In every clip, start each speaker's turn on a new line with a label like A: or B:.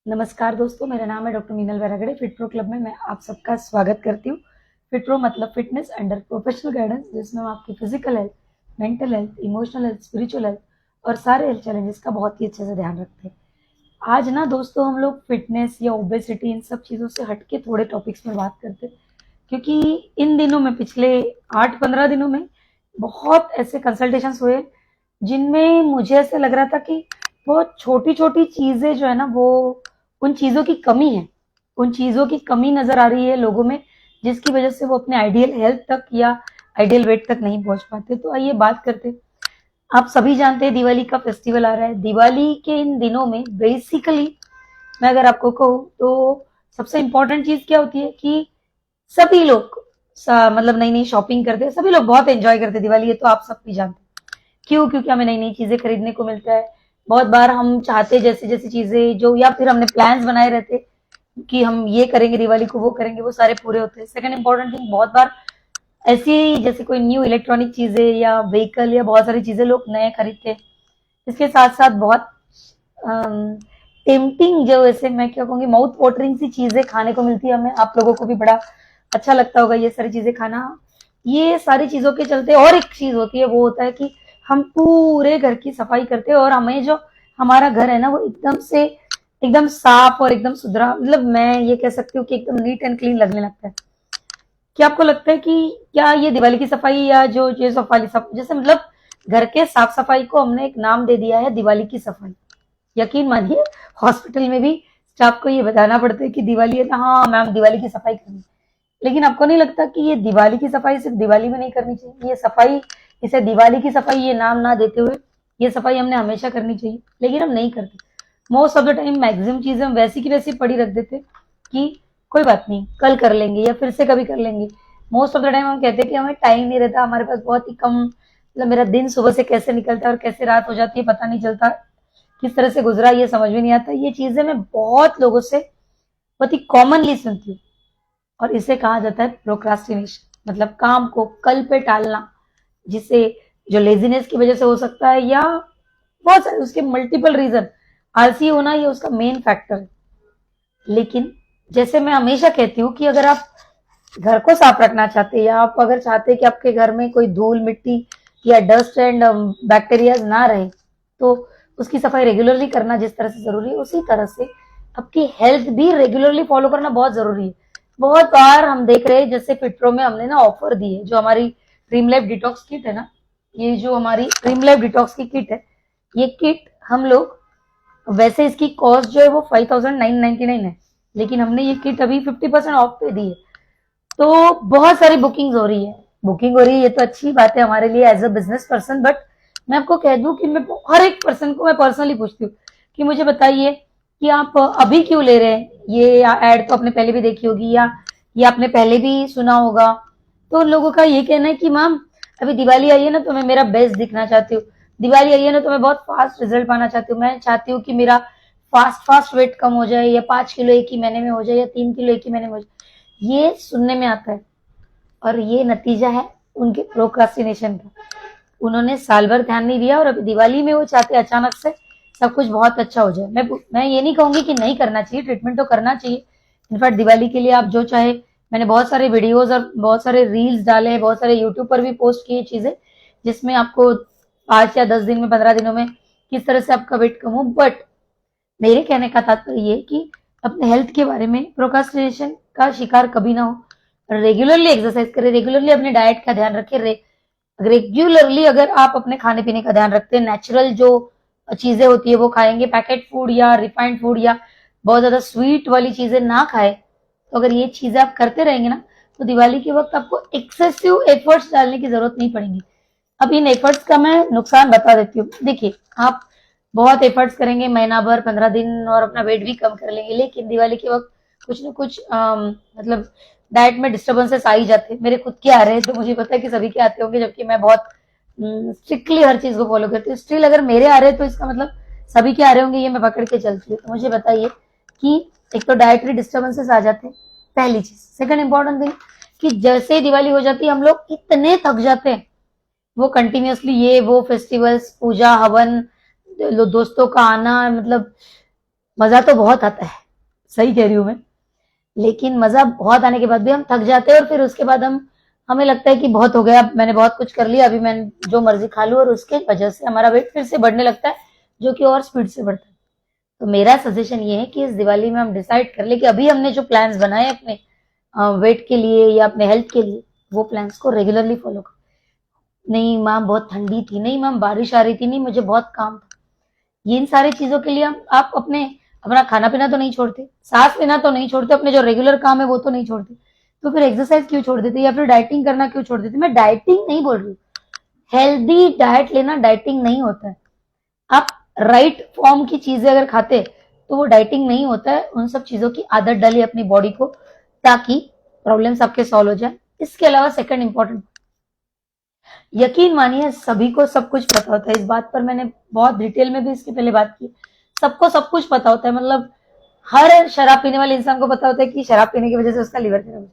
A: नमस्कार दोस्तों, मेरा नाम है doctor Meenal Vairagade. Fit pro club में मैं आप सबका स्वागत करती हूँ। फिट प्रो मतलब फिटनेस अंडर प्रोफेशनल गाइडेंस, जिसमें हम आपकी physical health, mental health, emotional health, spiritual health और सारे हेल्थ चैलेंजेस का बहुत ही अच्छे से ध्यान रखते हैं। आज ना दोस्तों, हम लोग फिटनेस या ओबेसिटी इन सब चीज़ों से हटके थोड़े टॉपिक्स में बात करते हैं, क्योंकि इन दिनों में पिछले 8-15 दिनों में बहुत ऐसे कंसल्टेशंस हुए जिनमें मुझे ऐसे लग रहा था कि बहुत छोटी छोटी चीजें जो है ना, वो उन चीजों की कमी है, उन चीजों की कमी नजर आ रही है लोगों में, जिसकी वजह से वो अपने आइडियल हेल्थ तक या आइडियल वेट तक नहीं पहुंच पाते। तो आइए बात करते हैं। आप सभी जानते हैं दिवाली का फेस्टिवल आ रहा है। दिवाली के इन दिनों में बेसिकली मैं अगर आपको कहूँ तो सबसे इम्पोर्टेंट चीज क्या होती है कि सभी लोग मतलब नई नई शॉपिंग करते हैं। सभी लोग बहुत एंजॉय करते हैं दिवाली, ये तो आप सब भी जानते हैं। क्यों? क्योंकि हमें नई नई चीजें खरीदने को मिलता है। बहुत बार हम चाहते जैसी जैसी चीजें जो, या फिर हमने प्लान्स बनाए रहते कि हम ये करेंगे दिवाली को, वो करेंगे, वो सारे पूरे होते हैं। सेकंड इंपॉर्टेंट थिंग, बहुत बार ऐसी जैसे कोई न्यू इलेक्ट्रॉनिक चीजें या व्हीकल या बहुत सारी चीजें लोग नए खरीदते हैं। इसके साथ साथ बहुत टेम्पटिंग, जो ऐसे मैं क्या कहूंगी, माउथ वाटरिंग सी चीजें खाने को मिलती है हमें। आप लोगों को भी बड़ा अच्छा लगता होगा ये सारी चीजें खाना। ये सारी चीजों के चलते और एक चीज होती है, वो होता है कि हम पूरे घर की सफाई करते हैं और हमें जो हमारा घर है ना, वो एकदम साफ और एकदम सुथरा, मतलब मैं ये कह सकती हूँ कि एकदम नीट एंड क्लीन लगने लगता है। क्या आपको लगता है कि क्या ये दिवाली की सफाई या जो ये सफाई जैसे मतलब घर के साफ सफाई को हमने एक नाम दे दिया है दिवाली की सफाई। यकीन मानिए, हॉस्पिटल में भी स्टाफ को ये बताना पड़ता है कि दिवाली है ना, हाँ मैम दिवाली की सफाई करनी। लेकिन आपको नहीं लगता कि ये दिवाली की सफाई सिर्फ दिवाली में नहीं करनी चाहिए? ये सफाई, इसे दिवाली की सफाई ये नाम ना देते हुए ये सफाई हमने हमेशा करनी चाहिए, लेकिन हम नहीं करते। Most of the time maximum चीजें हम वैसी की वैसी पड़ी रख देते कि कोई बात नहीं, कल कर लेंगे या फिर से कभी कर लेंगे। मोस्ट ऑफ द टाइम हम कहते हैं कि हमें टाइम नहीं रहता, हमारे पास बहुत ही कम, मतलब मेरा दिन सुबह से कैसे निकलता है और कैसे रात हो जाती है पता नहीं चलता, किस तरह से गुजरा ये समझ में नहीं आता। ये चीजें मैं बहुत लोगों से बहुत ही कॉमनली सुनती हूँ, और इसे कहा जाता है प्रोक्रास्टिनेशन, मतलब काम को कल पे टालना, जिससे जो लेजीनेस की वजह से हो सकता है या बहुत सारे उसके मल्टीपल रीजन। आलसी होना ये उसका मेन फैक्टर है। लेकिन जैसे मैं हमेशा कहती हूँ कि अगर आप घर को साफ रखना चाहते हैं, या आप अगर चाहते हैं कि आपके घर में कोई धूल मिट्टी या डस्ट एंड बैक्टीरिया ना रहे, तो उसकी सफाई रेगुलरली करना जिस तरह से जरूरी है, उसी तरह से आपकी हेल्थ भी रेगुलरली फॉलो करना बहुत जरूरी है। बहुत बार हम देख रहे हैं, जैसे फिटप्रो में हमने ना ऑफर दी है, जो हमारी ड्रीम लाइफ डिटॉक्स किट है ना, ये जो हमारी ड्रीम लाइफ डिटॉक्स की किट है, ये किट हम लोग, वैसे इसकी कॉस्ट जो है वो 5999 है, लेकिन हमने ये किट अभी 50% ऑफ पे दी है। तो बहुत सारी बुकिंग हो रही है ये तो अच्छी बात है हमारे लिए as a business person. But मैं आपको कह दूं कि मैं हर एक पर्सन को मैं पर्सनली पूछती हूँ कि मुझे बताइए कि आप अभी क्यों ले रहे हैं। ये एड तो आपने पहले भी देखी होगी, या ये आपने पहले भी सुना होगा। तो उन लोगों का ये कहना है कि मैम अभी दिवाली आई है ना, तो मैं मेरा बेस्ट दिखना चाहती हूँ। दिवाली आई है ना, तो मैं बहुत फास्ट रिजल्ट पाना चाहती हूँ। मैं चाहती हूँ कि मेरा फास्ट फास्ट वेट कम हो जाए, या 5 किलो एक ही महीने में हो जाए, या 3 किलो एक ही महीने में हो जाए। ये सुनने में आता है, और ये नतीजा है उनके प्रोक्रास्टिनेशन का। उन्होंने साल भर ध्यान नहीं दिया, और अभी दिवाली में वो चाहते अचानक से सब कुछ बहुत अच्छा हो जाए। मैं ये नहीं कहूंगी कि नहीं करना चाहिए, ट्रीटमेंट तो करना चाहिए। इनफैक्ट दिवाली के लिए आप जो चाहे, मैंने बहुत सारे वीडियोज और बहुत सारे रील्स डाले हैं, बहुत सारे यूट्यूब पर भी पोस्ट किए चीजें, जिसमें आपको 5 या 10 दिन में, 15 दिनों में किस तरह से आपका वेट कम हो। बट मेरे कहने का तात्पर्य ये कि अपने हेल्थ के बारे में प्रोक्रास्टिनेशन का शिकार कभी ना हो। रेगुलरली एक्सरसाइज करें, रेगुलरली अपने डाइट का ध्यान रखें। रेगुलरली अगर आप अपने खाने पीने का ध्यान रखते हैं, नेचुरल जो चीजें होती है वो खाएंगे, पैकेट फूड या रिफाइंड फूड या बहुत ज्यादा स्वीट वाली चीजें ना खाए, तो अगर ये चीजें आप करते रहेंगे ना, तो दिवाली के वक्त आपको एक्सेसिव एफर्ट्स डालने की जरूरत नहीं पड़ेगी। अब इन एफर्ट्स का मैं नुकसान बता देती हूँ। देखिए, आप बहुत एफर्ट्स करेंगे महीना भर, 15 दिन, और अपना वेट भी कम कर लेंगे, लेकिन दिवाली के वक्त कुछ ना कुछ मतलब डाइट में डिस्टर्बेंसेस आ ही जाते हैं। मेरे खुद के आ रहे हैं, तो मुझे पता है कि सभी के आते होंगे, जबकि मैं बहुत स्ट्रिक्टली हर चीज को फॉलो करती हूँ। स्टिल अगर मेरे आ रहे हैं तो इसका मतलब सभी के आ रहे होंगे, ये मैं पकड़ के चलती हूँ। तो मुझे बताइए कि एक तो डाइटरी डिस्टर्बेंसेस आ जाते हैं, पहली चीज। सेकंड इंपॉर्टेंट थिंग कि जैसे ही दिवाली हो जाती है, हम लोग इतने थक जाते हैं, वो कंटिन्यूअसली ये वो फेस्टिवल्स, पूजा हवन, दोस्तों का आना, मतलब मजा तो बहुत आता है, सही कह रही हूं मैं, लेकिन मजा बहुत आने के बाद भी हम थक जाते हैं और फिर उसके बाद हमें लगता है कि बहुत हो गया, मैंने बहुत कुछ कर लिया, अभी मैं जो मर्जी खा लूं, और उसके वजह से हमारा वेट फिर से बढ़ने लगता है, जो कि और स्पीड से बढ़ता है। तो मेरा सजेशन ये है कि इस दिवाली में हम डिसाइड कर ले कि अभी हमने जो प्लान्स बनाए अपने वेट के लिए या अपने हेल्थ के लिए, वो प्लान्स को रेगुलरली फॉलो करो। नहीं मैम बहुत ठंडी थी, नहीं मैम बारिश आ रही थी, नहीं मुझे बहुत काम था, ये इन सारी चीजों के लिए आप अपना खाना पीना तो नहीं छोड़ते, सांस लेना तो नहीं छोड़ते, अपने जो रेगुलर काम है वो तो नहीं छोड़ते, तो फिर एक्सरसाइज क्यों छोड़ देते या फिर डाइटिंग करना क्यों छोड़ देते? मैं डाइटिंग नहीं बोल रही हूँ, हेल्दी डाइट लेना डाइटिंग नहीं होता है। आप राइट फॉर्म की चीजें अगर खाते तो वो डाइटिंग नहीं होता है, उन सब चीजों की आदत डालिए अपनी बॉडी को ताकि प्रॉब्लम्स आपके सॉल्व हो जाए। इसके अलावा सेकंड इंपॉर्टेंट, यकीन मानिए सभी को सब कुछ पता होता है, इस बात पर मैंने बहुत डिटेल में भी इसके पहले बात की, सबको सब कुछ पता होता है, मतलब हर शराब पीने वाले इंसान को पता होता है कि शराब पीने की वजह से उसका लिवर खराब है,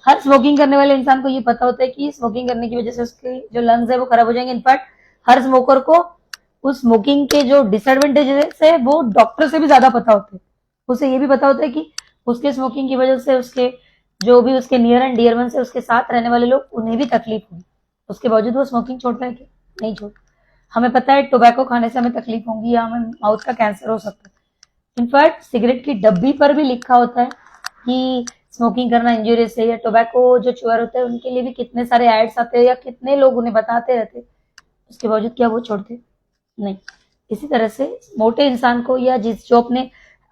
A: हर स्मोकिंग करने वाले इंसान को ये पता होता है कि स्मोकिंग करने की वजह से उसके जो लंग्स है वो खराब हो जाएंगे। इनफैक्ट हर स्मोकर को उस स्मोकिंग के जो डिसएडवांटेजेस है वो डॉक्टर से भी ज्यादा पता होते हैं, उसे ये भी पता होता है कि उसके स्मोकिंग की वजह से उसके जो भी उसके नियर एंड डियर वंस है, उसके साथ रहने वाले लोग, उन्हें भी तकलीफ होगी, उसके बावजूद वो स्मोकिंग छोड़ता है कि नहीं छोड़ता। हमें पता है टोबैको खाने से हमें तकलीफ होगी या हमें माउथ का कैंसर हो सकता है, इनफैक्ट सिगरेट की डब्बी पर भी लिखा होता है कि स्मोकिंग करना इंजूरियस है, या टोबैको जो चुअर होते हैं उनके लिए भी कितने सारे एड्स आते हैं या कितने लोग उन्हें बताते रहते हैं, उसके बावजूद क्या वो छोड़ते नहीं। इसी तरह से मोटे इंसान को या जो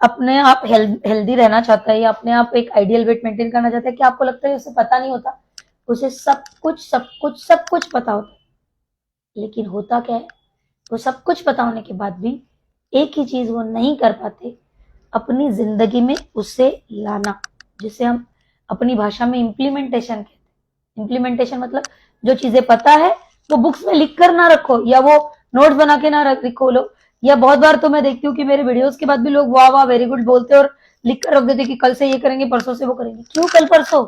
A: अपने आप हेल्दी रहना चाहता है या अपने आप एक आइडियल वेट मेंटेन करना चाहता है, कि आपको लगता है उसे पता नहीं होता? उसे सब कुछ पता होता है, लेकिन होता क्या है, वो सब कुछ पता होने के बाद भी एक ही चीज वो नहीं कर पाते, अपनी जिंदगी में उसे लाना, जिसे हम अपनी भाषा में इम्प्लीमेंटेशन कहते हैं। इम्प्लीमेंटेशन मतलब जो चीजें पता है वो बुक्स में लिख कर ना रखो या वो नोट्स बना के ना रखो लो, या बहुत बार तो मैं देखती हूँ कि मेरे वीडियोस के बाद भी लोग वाह वाह वेरी गुड बोलते और लिख कर रख देते कि कल से ये करेंगे, परसों से वो करेंगे। क्यों कल परसों,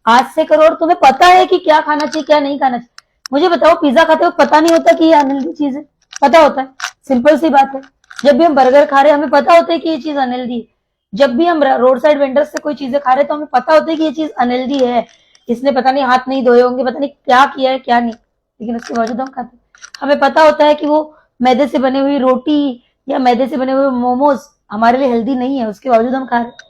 A: आज से करो, और तुम्हें पता है कि क्या खाना चाहिए क्या नहीं खाना चाहिए। मुझे बताओ पिज्जा खाते हो पता नहीं होता कि ये अनहेल्दी चीज है? पता होता है, सिंपल सी बात है। जब भी हम बर्गर खा रहे हैं हमें पता होता है कि ये चीज अनहेल्दी है, जब भी हम रोड साइड वेंडर्स से कोई चीजें खा रहे हैं तो हमें पता होता है कि ये चीज अनहेल्दी है, इसने पता नहीं हाथ नहीं धोए होंगे, पता नहीं क्या किया है क्या नहीं, लेकिन उसके बावजूद हम खाते हैं। हमें पता होता है कि वो मैदे से बनी हुई रोटी या मैदे से बने हुए मोमोज हमारे लिए हेल्दी नहीं है, उसके बावजूद हम खा रहे हैं।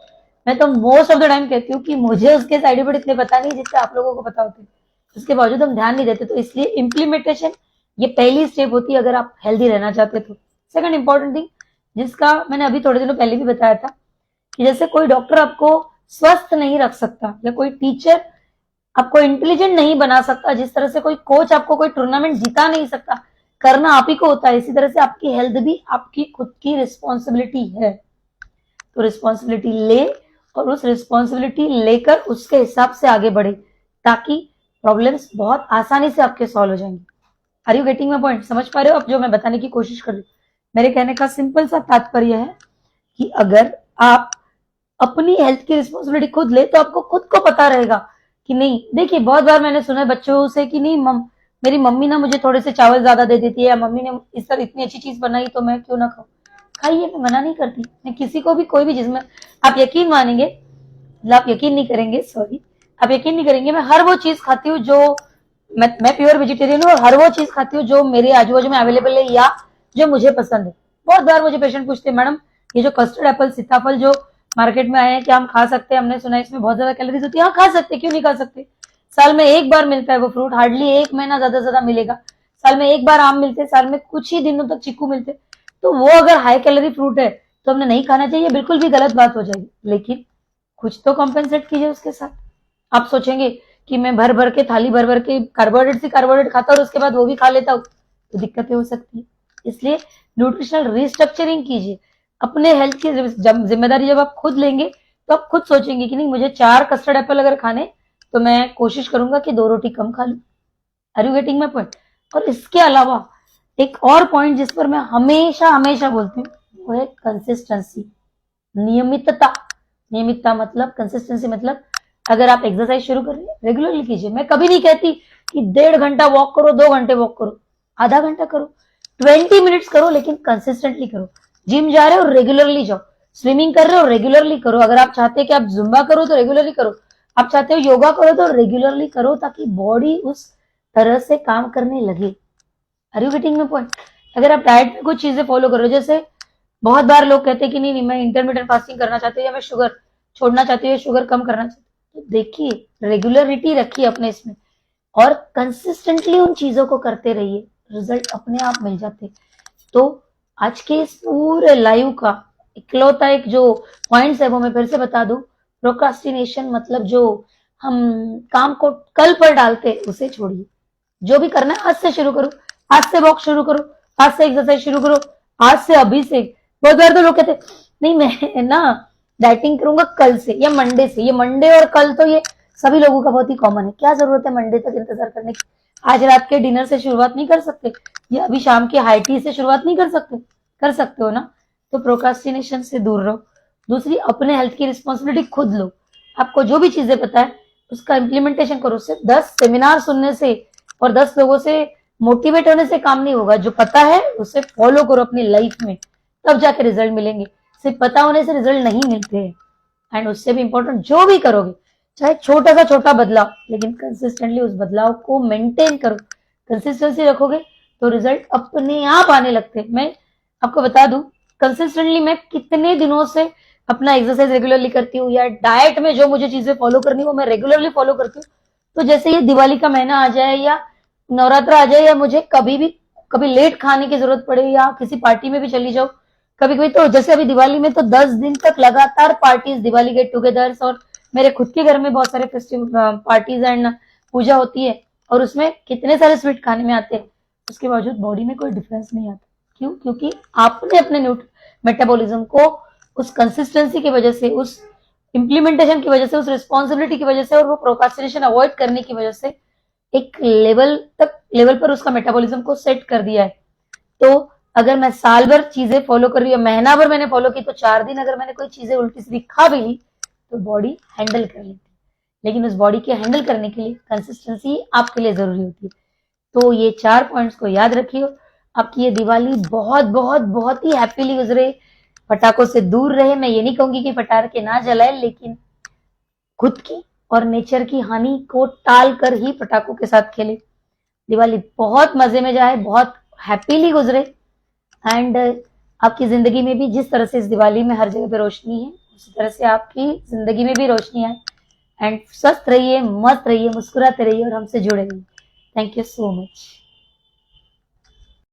A: मैं तो मोस्ट ऑफ द टाइम कहती हूँ कि मुझे उसके साइड इफेक्ट इतने पता नहीं जितने आप लोगों को पता होते हैं, उसके बावजूद हम ध्यान नहीं देते। तो इसलिए इम्प्लीमेंटेशन ये पहली स्टेप होती है अगर आप हेल्दी रहना चाहते तो। सेकंड इंपॉर्टेंट थिंग जिसका मैंने अभी थोड़े दिनों पहले भी बताया था, कि जैसे कोई डॉक्टर आपको स्वस्थ नहीं रख सकता या कोई टीचर आपको इंटेलिजेंट नहीं बना सकता, जिस तरह से कोई कोच आपको कोई टूर्नामेंट जिता नहीं सकता, करना आप ही को होता है, इसी तरह से आपकी हेल्थ भी आपकी खुद की रिस्पॉन्सिबिलिटी है। तो रिस्पॉन्सिबिलिटी ले और उस रिस्पॉन्सिबिलिटी लेकर उसके हिसाब से आगे बढ़े ताकि प्रॉब्लम्स बहुत आसानी से आपके सॉल्व हो जाएंगे। Are you getting my point? समझ पा रहे हो आप जो मैं बताने की कोशिश कर रही हूँ? मेरे कहने का सिंपल सा तात्पर्य है कि अगर आप अपनी हेल्थ की रिस्पॉन्सिबिलिटी खुद ले तो आपको खुद को पता रहेगा कि नहीं। देखिए बहुत बार मैंने सुना है बच्चों से कि नहीं मेरी मम्मी ना मुझे थोड़े से चावल ज्यादा दे देती है, या मम्मी ने इस तरह इतनी अच्छी चीज बनाई तो मैं क्यों ना खाऊं। खाइए, मैं मना नहीं करती, मैं किसी को भी कोई भी चीज में, आप यकीन मानेंगे, आप यकीन नहीं करेंगे, सॉरी, आप यकीन नहीं करेंगे, मैं हर वो चीज खाती हूँ जो मैं प्योर वेजिटेरियन हूँ और हर वो चीज खाती हूँ जो मेरे आजू बाजू में अवेलेबल है या जो मुझे पसंद है। बहुत बार मुझे पेशेंट पूछते हैं मैडम ये जो कस्टर्ड एप्पल सीताफल जो मार्केट में आए हैं क्या हम खा सकते हैं? हमने सुना है इसमें बहुत ज्यादा कैलोरीज होती है। हाँ खा सकते, क्यों नहीं खा सकते? साल में एक बार मिलता है वो फ्रूट, हार्डली एक महीना ज्यादा से ज्यादा मिलेगा। साल में एक बार आम मिलते, साल में कुछ ही दिनों तक चीकू मिलते, तो वो अगर हाई कैलोरी फ्रूट है तो हमने नहीं खाना चाहिए, बिल्कुल भी गलत बात हो जाएगी। लेकिन कुछ तो कॉम्पेंसेट कीजिए उसके साथ। आप सोचेंगे कि मैं भर भर के थाली भर भर के कार्बोहाइड्रेट खाता और उसके बाद वो भी खा लेता हूँ, तो दिक्कतें हो सकती है। इसलिए न्यूट्रिशनल रिस्ट्रक्चरिंग कीजिए। अपने हेल्थ की जिम्मेदारी जब आप खुद लेंगे तो आप खुद सोचेंगे कि नहीं मुझे 4 कस्टर्ड एप्पल अगर खाने तो मैं कोशिश करूंगा कि 2 रोटी कम खा लूं। Are you getting my point? और इसके अलावा एक और पॉइंट जिस पर मैं हमेशा हमेशा बोलती हूँ वो है कंसिस्टेंसी, नियमितता। नियमितता मतलब कंसिस्टेंसी, मतलब अगर आप एक्सरसाइज शुरू कर रहे हैं रेगुलरली कीजिए। मैं कभी नहीं कहती कि 1.5 घंटा वॉक करो, 2 घंटे वॉक करो, आधा घंटा करो, 20 मिनट्स करो, लेकिन कंसिस्टेंटली करो। जिम जा रहे हो रेगुलरली जाओ, स्विमिंग कर रहे हो रेगुलरली करो, अगर आप चाहते हैं कि आप जुम्बा करो तो रेगुलरली करो, आप चाहते हो योगा करो तो रेगुलरली करो, ताकि बॉडी उस तरह से काम करने लगे। Are you getting my point? अगर आप डाइट में कुछ चीजें फॉलो करो, जैसे बहुत बार लोग कहते हैं कि नहीं मैं इंटरमीडिएट फास्टिंग करना चाहती हूँ, या मैं शुगर छोड़ना चाहती हूँ, या शुगर कम करना चाहती हूँ, तो देखिए रेगुलरिटी रखिए अपने इसमें, और कंसिस्टेंटली उन चीजों को करते रहिए, रिजल्ट अपने आप मिल जाते। तो आज के इस पूरे लाइव का इकलौता एक जो पॉइंट्स है वो मैं फिर से बता दूं, प्रोक्रास्टिनेशन मतलब जो हम काम को कल पर डालते हैं उसे छोड़िए, जो भी करना है आज से शुरू करो, आज से वॉक शुरू करो, आज से एक्सरसाइज शुरू करो, आज से अभी से। बहुत बार तो लोग कहते नहीं मैं ना डाइटिंग करूंगा कल से या मंडे से, ये मंडे और कल तो ये सभी लोगों का बहुत ही कॉमन है, क्या जरूरत है मंडे तक इंतजार करने की? आज रात के डिनर से शुरुआत नहीं कर सकते, या अभी शाम की हाई टी से शुरुआत नहीं कर सकते? कर सकते हो ना। तो प्रोक्रास्टिनेशन से दूर रहो। दूसरी, अपने हेल्थ की रिस्पॉन्सिबिलिटी खुद लो, आपको जो भी चीजें पता है उसका इम्प्लीमेंटेशन करो। सिर्फ 10 सेमिनार सुनने से और 10 लोगों से मोटिवेट होने से काम नहीं होगा, जो पता है उसे फॉलो करो अपनी लाइफ में, तब जाके रिजल्ट मिलेंगे। सिर्फ पता होने से रिजल्ट नहीं मिलते हैं। एंड उससे भी इंपॉर्टेंट, जो भी करोगे चाहे छोटा सा छोटा बदलाव, लेकिन कंसिस्टेंटली उस बदलाव को मेंटेन करो। कंसिस्टेंसी रखोगे तो रिजल्ट अपने आप आने लगते हैं। मैं आपको बता दूं, कंसिस्टेंटली मैं कितने दिनों से अपना एक्सरसाइज रेगुलरली करती हूँ, या डाइट में जो मुझे चीजें फॉलो करनी है वो मैं रेगुलरली फॉलो करती हूँ। तो जैसे ये दिवाली का महीना आ जाए या नवरात्र आ जाए, या मुझे कभी भी कभी लेट खाने की जरूरत पड़े, या किसी पार्टी में भी चली जाओ कभी कभी, तो जैसे अभी दिवाली में तो 10 दिन तक लगातार पार्टीज, दिवाली गेट टुगेदर्स, और मेरे खुद के घर में बहुत सारे फेस्टिव पार्टीज एंड पूजा होती है, और उसमें कितने सारे स्वीट खाने में आते हैं, उसके बावजूद बॉडी में कोई डिफरेंस नहीं आता। क्यों? क्योंकि आपने अपने मेटाबॉलिज्म को उस कंसिस्टेंसी की वजह से, उस इम्प्लीमेंटेशन की वजह से, उस रिस्पॉन्सिबिलिटी की वजह से, और वो प्रोक्रास्टिनेशन अवॉइड करने की वजह से एक लेवल पर उसका मेटाबॉलिज्म को सेट कर दिया है। तो अगर मैं साल भर चीजें फॉलो कर रही हूँ, महीना भर मैंने फॉलो की, तो 4 दिन अगर मैंने कोई चीजें उल्टी सीधी खा भी ली तो बॉडी हैंडल कर लेती है। लेकिन उस बॉडी के हैंडल करने के लिए कंसिस्टेंसी आपके लिए जरूरी होती है। तो ये 4 पॉइंट्स को याद रखिए। आपकी ये दिवाली बहुत बहुत बहुत ही हैप्पीली गुजरे, पटाखों से दूर रहे। मैं ये नहीं कहूंगी कि पटाखे ना जलाए, लेकिन खुद की और नेचर की हानि को टाल कर ही पटाखों के साथ खेले। दिवाली बहुत मजे में जाए, बहुत हैप्पीली गुजरे, एंड आपकी जिंदगी में भी जिस तरह से इस दिवाली में हर जगह पे रोशनी है, उसी तरह से आपकी जिंदगी में भी रोशनी आए। एंड स्वस्थ रहिए, मस्त रहिए, मुस्कुराते रहिए और हमसे जुड़े रहिए। Thank you so much.